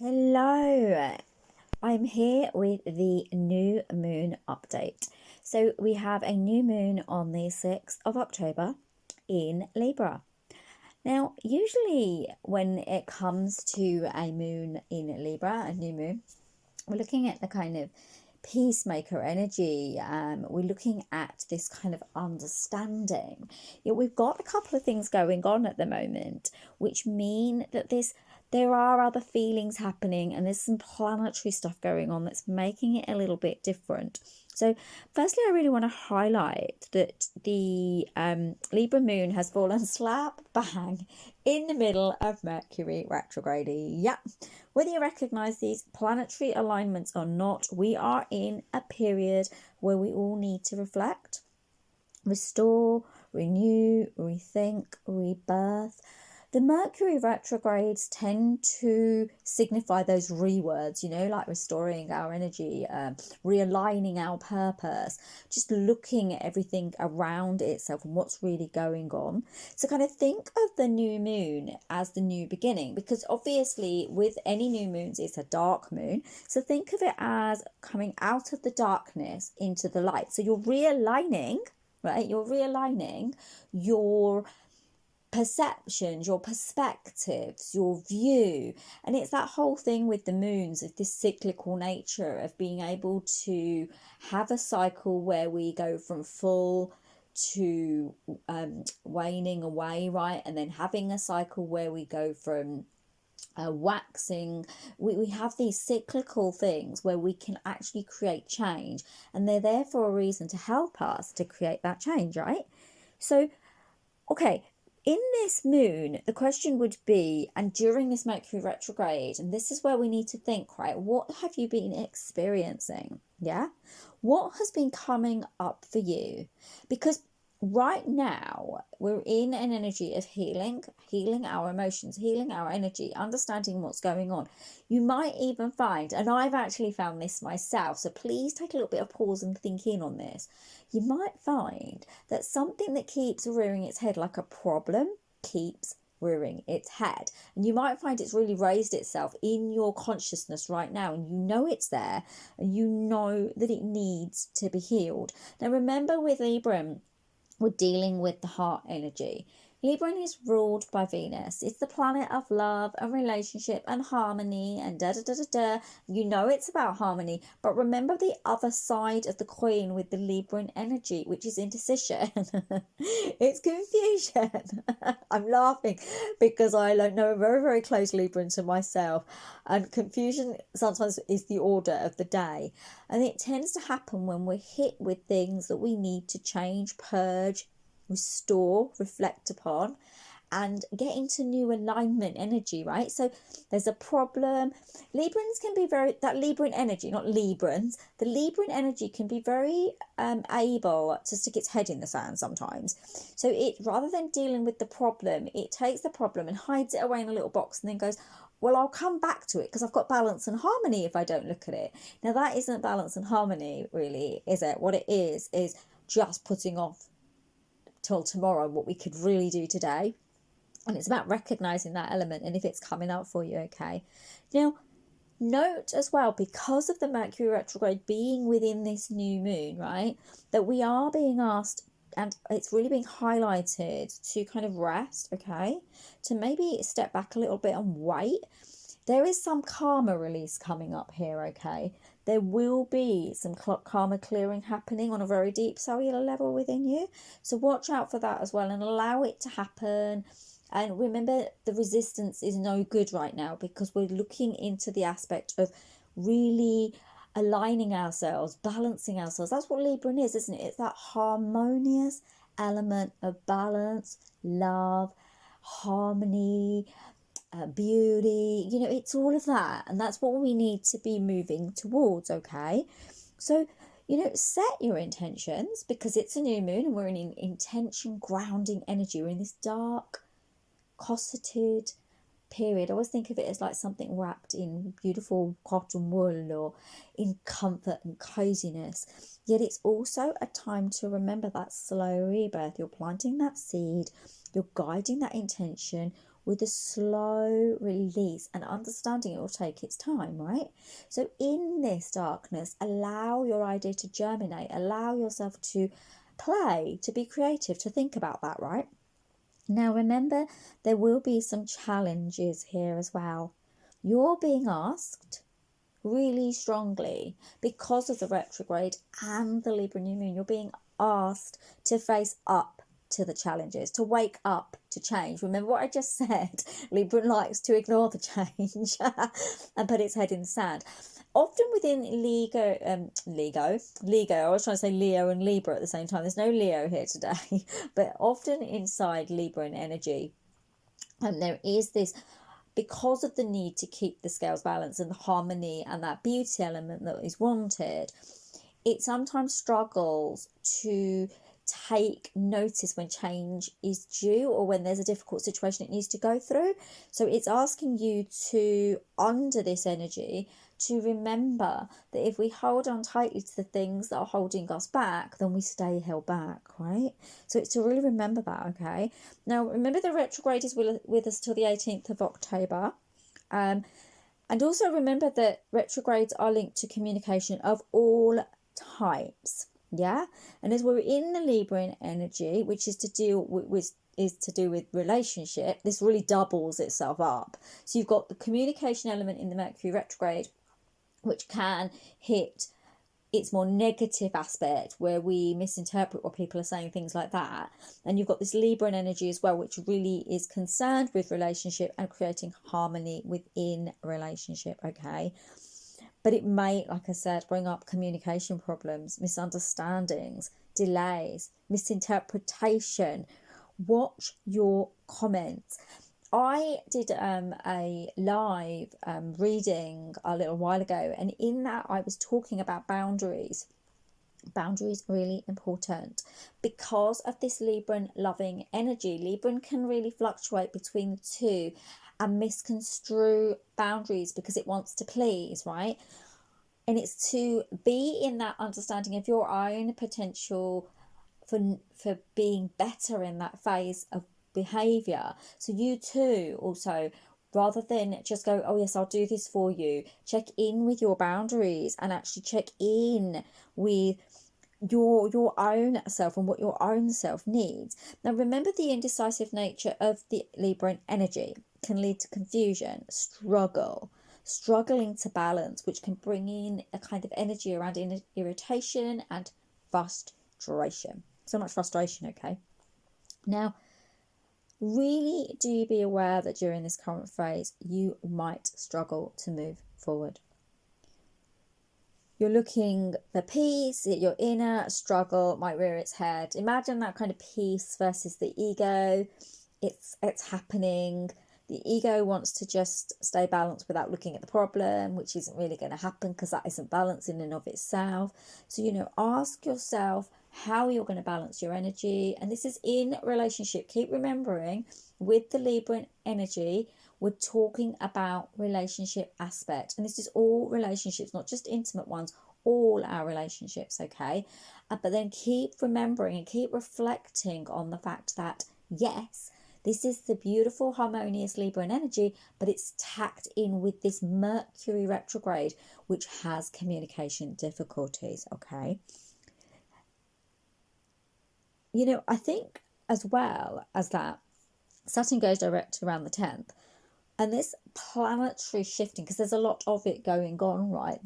Hello, I'm here with the new moon update. So we have a new moon on the 6th of October in Libra. Now, usually when it comes to a moon in Libra, a new moon, we're looking at the kind of peacemaker energy. We're looking at this kind of understanding. We've got a couple of things going on at the moment, which mean that there are other feelings happening, and there's some planetary stuff going on that's making it a little bit different. So firstly, I really want to highlight that the Libra moon has fallen slap bang in the middle of Mercury retrograde. Yeah, whether you recognize these planetary alignments or not, we are in a period where we all need to reflect, restore, renew, rethink, rebirth. The Mercury retrogrades tend to signify those rewords, like restoring our energy, realigning our purpose, just looking at everything around itself and what's really going on. So kind of think of the new moon as the new beginning, because obviously with any new moons, it's a dark moon. So think of it as coming out of the darkness into the light. So you're realigning, right? You're realigning your perceptions, your perspectives, your view. And it's that whole thing with the moons, of this cyclical nature of being able to have a cycle where we go from full to waning away, right? And then having a cycle where we go from waxing. We have these cyclical things where we can actually create change, and they're there for a reason to help us to create that change, right? So, okay, in this moon, the question would be, and during this Mercury retrograde, and this is where we need to think, right? What have you been experiencing? Yeah? What has been coming up for you? Because right now, we're in an energy of healing our emotions, healing our energy, understanding what's going on. You might even find, and I've actually found this myself, so please take a little bit of pause and think in on this. You might find that something that keeps rearing its head, like a problem, keeps rearing its head. And you might find it's really raised itself in your consciousness right now, and you know it's there, and you know that it needs to be healed. Now, remember with Libra, we're dealing with the heart energy. Libra is ruled by Venus. It's the planet of love and relationship and harmony and da-da-da-da-da. You know it's about harmony, but remember the other side of the coin with the Libran energy, which is indecision. It's confusion. I'm laughing because I know a very, very close Libran to myself, and confusion sometimes is the order of the day. And it tends to happen when we're hit with things that we need to change, purge, restore, reflect upon, and get into new alignment energy, right? So there's a problem. Librans can be that Libran energy, not Librans, the Libran energy can be very able to stick its head in the sand sometimes. So it, rather than dealing with the problem, it takes the problem and hides it away in a little box and then goes, well, I'll come back to it because I've got balance and harmony if I don't look at it. Now, that isn't balance and harmony, really, is it? What it is just putting off till tomorrow what we could really do today. And it's about recognizing that element and if it's coming up for you, okay? Now, note as well, because of the Mercury retrograde being within this new moon, right, that we are being asked, and it's really being highlighted, to kind of rest, okay? To maybe step back a little bit and wait. There is some karma release coming up here, okay? There will be some karma clearing happening on a very deep cellular level within you. So watch out for that as well and allow it to happen. And remember, the resistance is no good right now because we're looking into the aspect of really aligning ourselves, balancing ourselves. That's what Libra is, isn't it? It's that harmonious element of balance, love, harmony, beauty, it's all of that, and that's what we need to be moving towards, okay? So, set your intentions, because it's a new moon and we're in an intention grounding energy. We're in this dark, cosseted period. I always think of it as like something wrapped in beautiful cotton wool or in comfort and coziness. Yet it's also a time to remember that slow rebirth. You're planting that seed, you're guiding that intention with a slow release and understanding it will take its time, right? So in this darkness, allow your idea to germinate, allow yourself to play, to be creative, to think about that, right? Now remember, there will be some challenges here as well. You're being asked really strongly because of the retrograde and the Libra new moon. You're being asked to face up to the challenges, to wake up to change. Remember what I just said? Libra likes to ignore the change and put its head in the sand. Often within Lego, I was trying to say Leo and Libra at the same time. There's no Leo here today, but often inside Libra and energy, there is this, because of the need to keep the scales balanced and the harmony and that beauty element that is wanted, it sometimes struggles to take notice when change is due or when there's a difficult situation it needs to go through. So it's asking you to, under this energy, to remember that if we hold on tightly to the things that are holding us back, then we stay held back, right? So it's to really remember that, okay? Now, remember the retrograde is with us till the 18th of October. And also remember that retrogrades are linked to communication of all types, yeah? And as we're in the Libra energy, which is to deal with relationship, this really doubles itself up. So you've got the communication element in the Mercury retrograde, which can hit its more negative aspect where we misinterpret what people are saying, things like that. And you've got this Libra energy as well, which really is concerned with relationship and creating harmony within a relationship, okay? But it may, like I said, bring up communication problems, misunderstandings, delays, misinterpretation. Watch your comments. I did a live reading a little while ago, and in that I was talking about boundaries. Boundaries really important because of this Libran loving energy. Libran can really fluctuate between the two and misconstrue boundaries because it wants to please, right? And it's to be in that understanding of your own potential for being better in that phase of behavior. So you too also, rather than just go, oh yes, I'll do this for you, check in with your boundaries and actually check in with your own self and what your own self needs. Now remember, the indecisive nature of the Libran energy can lead to confusion, struggling to balance, which can bring in a kind of energy around irritation and frustration. So much frustration, okay? Now, really do be aware that during this current phase, you might struggle to move forward. You're looking for peace, your inner struggle might rear its head. Imagine that kind of peace versus the ego. It's happening. The ego wants to just stay balanced without looking at the problem, which isn't really going to happen because that isn't balanced in and of itself. So, ask yourself how you're going to balance your energy. And this is in relationship. Keep remembering, with the Libra energy, we're talking about relationship aspect. And this is all relationships, not just intimate ones, all our relationships, okay? But then keep remembering and keep reflecting on the fact that, yes, this is the beautiful, harmonious Libran energy, but it's tacked in with this Mercury retrograde, which has communication difficulties, okay? I think as well as that, Saturn goes direct around the 10th. And this planetary shifting, because there's a lot of it going on, right?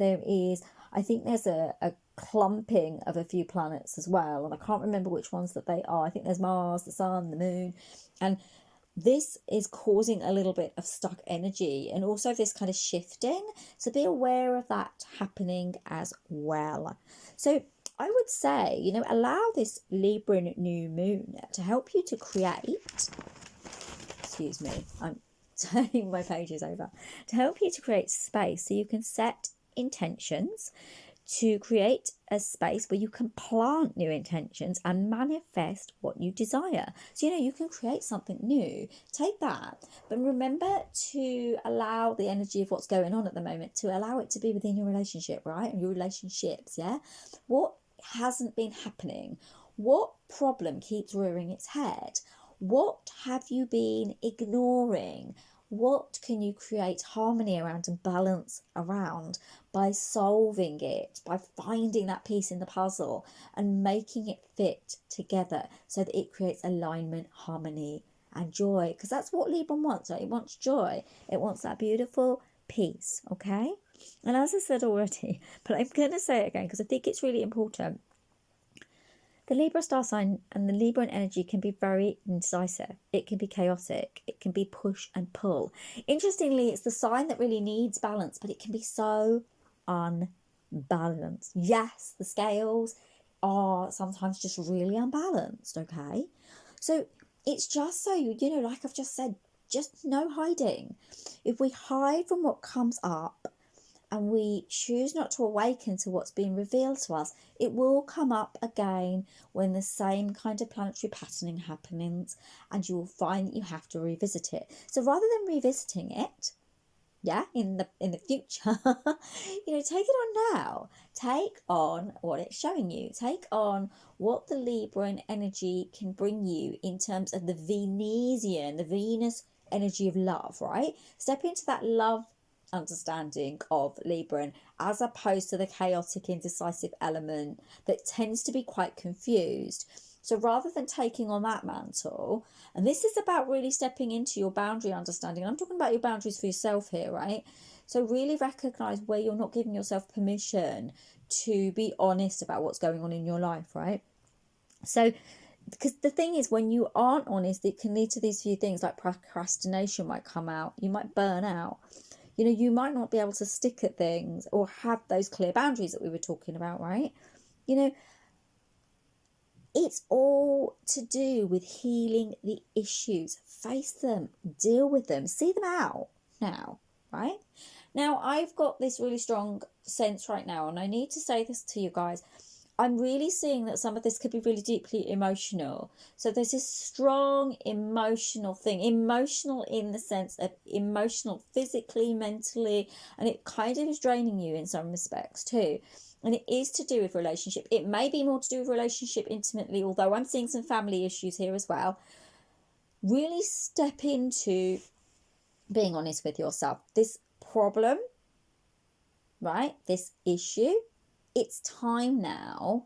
I think there's a clumping of a few planets as well. And I can't remember which ones that they are. I think there's Mars, the Sun, the Moon. And this is causing a little bit of stuck energy and also this kind of shifting. So be aware of that happening as well. So I would say, allow this Libran new moon to help you to create, excuse me, I'm turning my pages over, to help you to create space so you can set intentions, to create a space where you can plant new intentions and manifest what you desire. So, you can create something new. Take that. But remember to allow the energy of what's going on at the moment, to allow it to be within your relationship, right? And your relationships, yeah? What hasn't been happening? What problem keeps rearing its head? What have you been ignoring? What can you create harmony around and balance around by solving it, by finding that piece in the puzzle and making it fit together so that it creates alignment, harmony, and joy? Because that's what Libra wants, right? It wants joy. It wants that beautiful peace, okay? And as I said already, but I'm going to say it again because I think it's really important. The Libra star sign and the Libran energy can be very indecisive. It can be chaotic. It can be push and pull. Interestingly, it's the sign that really needs balance, but it can be so unbalanced. Yes, the scales are sometimes just really unbalanced, okay? So it's just so, like I've just said, just no hiding. If we hide from what comes up, and we choose not to awaken to what's being revealed to us, it will come up again when the same kind of planetary patterning happens, and you will find that you have to revisit it. So rather than revisiting it, in the future, take it on now. Take on what it's showing you. Take on what the Libran energy can bring you in terms of the Venus energy of love, right? Step into that love understanding of Libran as opposed to the chaotic, indecisive element that tends to be quite confused. So rather than taking on that mantle, and this is about really stepping into your boundary understanding. I'm talking about your boundaries for yourself here, right? So really recognize where you're not giving yourself permission to be honest about what's going on in your life, right? So because the thing is, when you aren't honest, it can lead to these few things, like procrastination might come out. You might burn out. You might not be able to stick at things or have those clear boundaries that we were talking about, right? It's all to do with healing the issues. Face them, deal with them, see them out now, right? Now, I've got this really strong sense right now, and I need to say this to you guys. I'm really seeing that some of this could be really deeply emotional. So there's this strong emotional thing, emotional in the sense of emotional physically, mentally, and it kind of is draining you in some respects too. And it is to do with relationship. It may be more to do with relationship intimately, although I'm seeing some family issues here as well. Really step into being honest with yourself. This problem, right? This issue, it's time now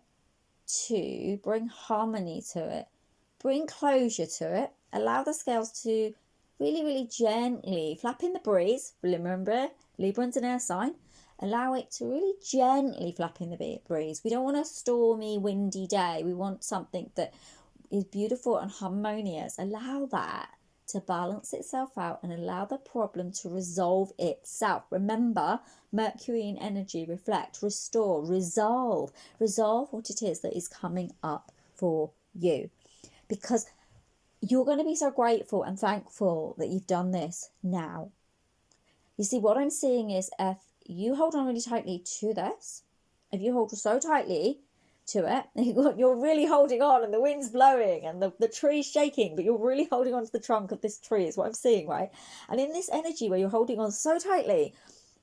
to bring harmony to it, bring closure to it, allow the scales to really, really gently flap in the breeze. Remember, Libra's an air sign. Allow it to really gently flap in the breeze. We don't want a stormy, windy day. We want something that is beautiful and harmonious. Allow that to balance itself out and allow the problem to resolve itself. Remember, Mercury in energy, reflect, restore, resolve. Resolve what it is that is coming up for you. Because you're going to be so grateful and thankful that you've done this now. You see, what I'm seeing is if you hold on really tightly to this, if you hold so tightly to it, you're really holding on and the wind's blowing and the tree's shaking, but you're really holding on to the trunk of this tree is what I'm seeing, right? And in this energy where you're holding on so tightly,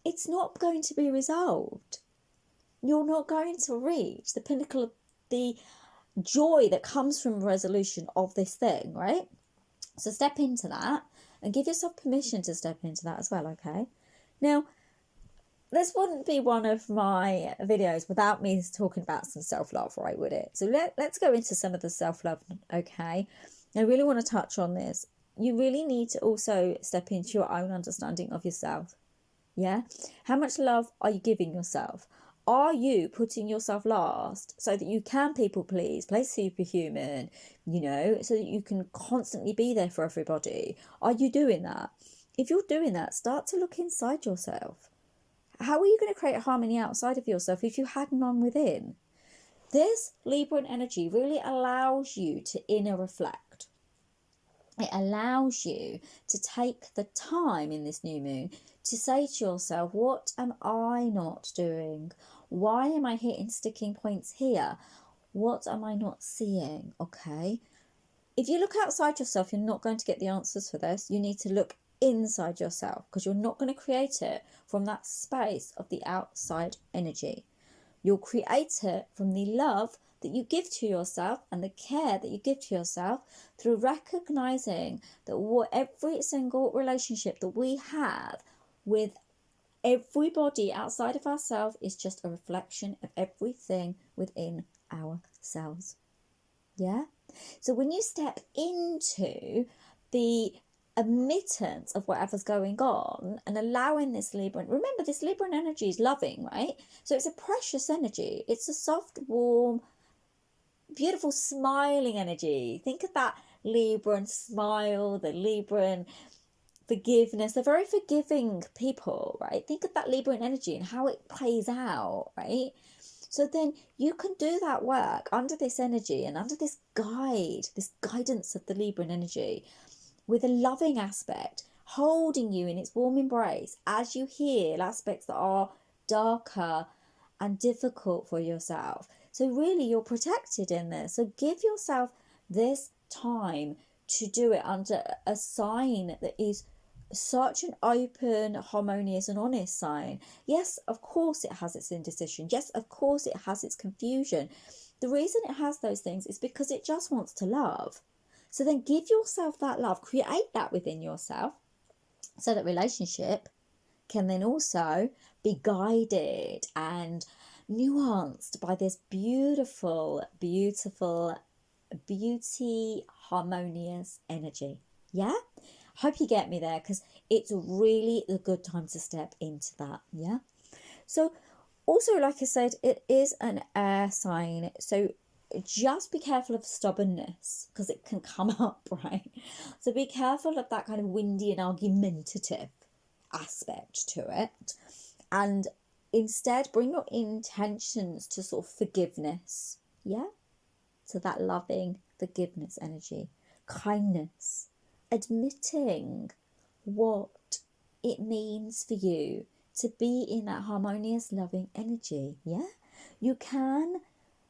it's not going to be resolved. You're not going to reach the pinnacle of the joy that comes from resolution of this thing, right? So step into that and give yourself permission to step into that as well, okay? Now, this wouldn't be one of my videos without me talking about some self-love, right, would it? So let's go into some of the self-love, okay? I really want to touch on this. You really need to also step into your own understanding of yourself, yeah? How much love are you giving yourself? Are you putting yourself last so that you can people please, play superhuman, so that you can constantly be there for everybody? Are you doing that? If you're doing that, start to look inside yourself. How are you going to create harmony outside of yourself if you had none within? This Libran energy really allows you to inner reflect. It allows you to take the time in this new moon to say to yourself, what am I not doing? Why am I hitting sticking points here? What am I not seeing? Okay. If you look outside yourself, you're not going to get the answers for this. You need to look inside yourself because you're not going to create it from that space of the outside energy. You'll create it from the love that you give to yourself and the care that you give to yourself through recognizing that every single relationship that we have with everybody outside of ourselves is just a reflection of everything within ourselves. Yeah? So when you step into the admittance of whatever's going on and allowing this Libra, remember this Libran energy is loving, right? So it's a precious energy. It's a soft, warm, beautiful, smiling energy. Think of that Libran smile, the Libran forgiveness. They're very forgiving people, right? Think of that Libran energy and how it plays out, right? So then you can do that work under this energy and under this guidance of the Libran energy with a loving aspect, holding you in its warm embrace as you heal aspects that are darker and difficult for yourself. So really you're protected in this. So give yourself this time to do it under a sign that is such an open, harmonious and honest sign. Yes, of course it has its indecision. Yes, of course it has its confusion. The reason it has those things is because it just wants to love. So then give yourself that love, create that within yourself so that relationship can then also be guided and nuanced by this beautiful, beautiful, beauty, harmonious energy. Yeah? Hope you get me there, because it's really a good time to step into that. Yeah. So also, like I said, it is an air sign. So just be careful of stubbornness, because it can come up, right? So be careful of that kind of windy and argumentative aspect to it. And instead bring your intentions to sort of forgiveness. Yeah. So that loving forgiveness energy, kindness, admitting what it means for you to be in that harmonious, loving energy. Yeah, you can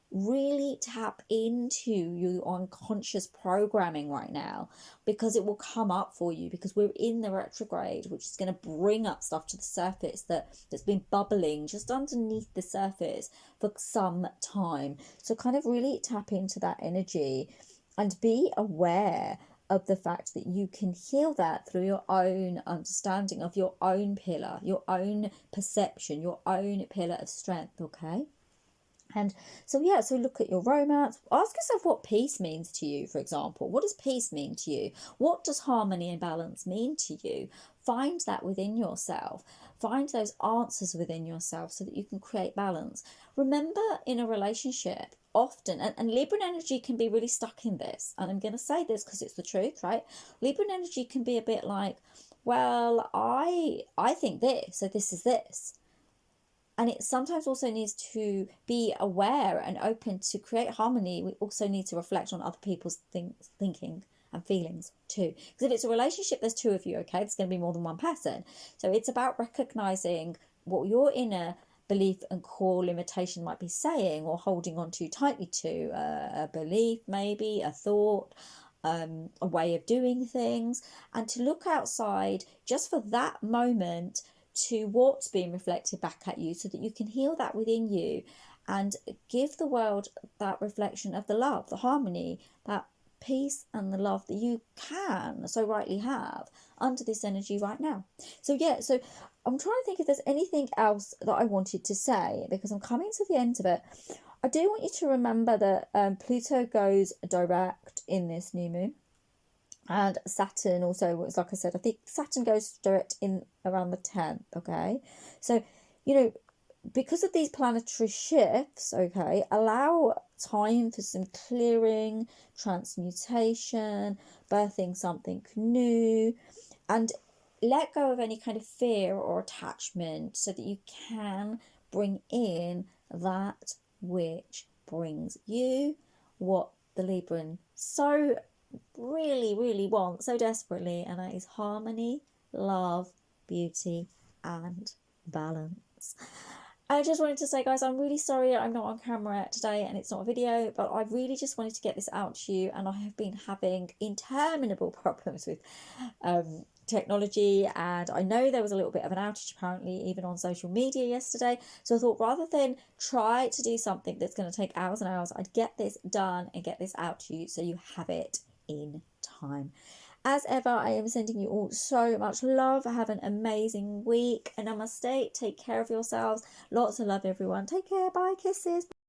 really tap into your unconscious programming right now, because it will come up for you, because we're in the retrograde, which is going to bring up stuff to the surface that's been bubbling just underneath the surface for some time. So kind of really tap into that energy and be aware of the fact that you can heal that through your own understanding of your own pillar, your own perception, your own pillar of strength. Okay. And so, yeah, so look at your romance. Ask yourself what peace means to you, for example. What does peace mean to you? What does harmony and balance mean to you? Find that within yourself. Find those answers within yourself so that you can create balance. Remember, in a relationship, often, and Libran energy can be really stuck in this. And I'm going to say this because it's the truth, right? Libran energy can be a bit like, well, I think this, so this is this. And it sometimes also needs to be aware and open to create harmony. We also need to reflect on other people's thinking and feelings too. Because if it's a relationship, there's two of you, okay? There's going to be more than one person. So it's about recognizing what your inner belief and core limitation might be saying or holding on too tightly to. A belief, maybe, a thought, a way of doing things. And to look outside just for that moment to what's being reflected back at you, so that you can heal that within you and give the world that reflection of the love, the harmony, that peace and the love that you can so rightly have under this energy right now. So yeah, so I'm trying to think if there's anything else that I wanted to say, because I'm coming to the end of it. I do want you to remember that Pluto goes direct in this new moon. And Saturn also, like I said, I think Saturn goes direct in around the 10th, okay? So, you know, because of these planetary shifts, okay, allow time for some clearing, transmutation, birthing something new, and let go of any kind of fear or attachment so that you can bring in that which brings you what the Libran so really want so desperately, and that is harmony, love, beauty and balance. I just wanted to say, guys, I'm really sorry I'm not on camera today and it's not a video, but I really just wanted to get this out to you, and I have been having interminable problems with technology, and I know there was a little bit of an outage apparently even on social media yesterday, so I thought rather than try to do something that's going to take hours and hours, I'd get this done and get this out to you so you have it in time. As ever, I am sending you all so much love. Have an amazing week. Namaste. Take care of yourselves. Lots of love, everyone. Take care. Bye. Kisses.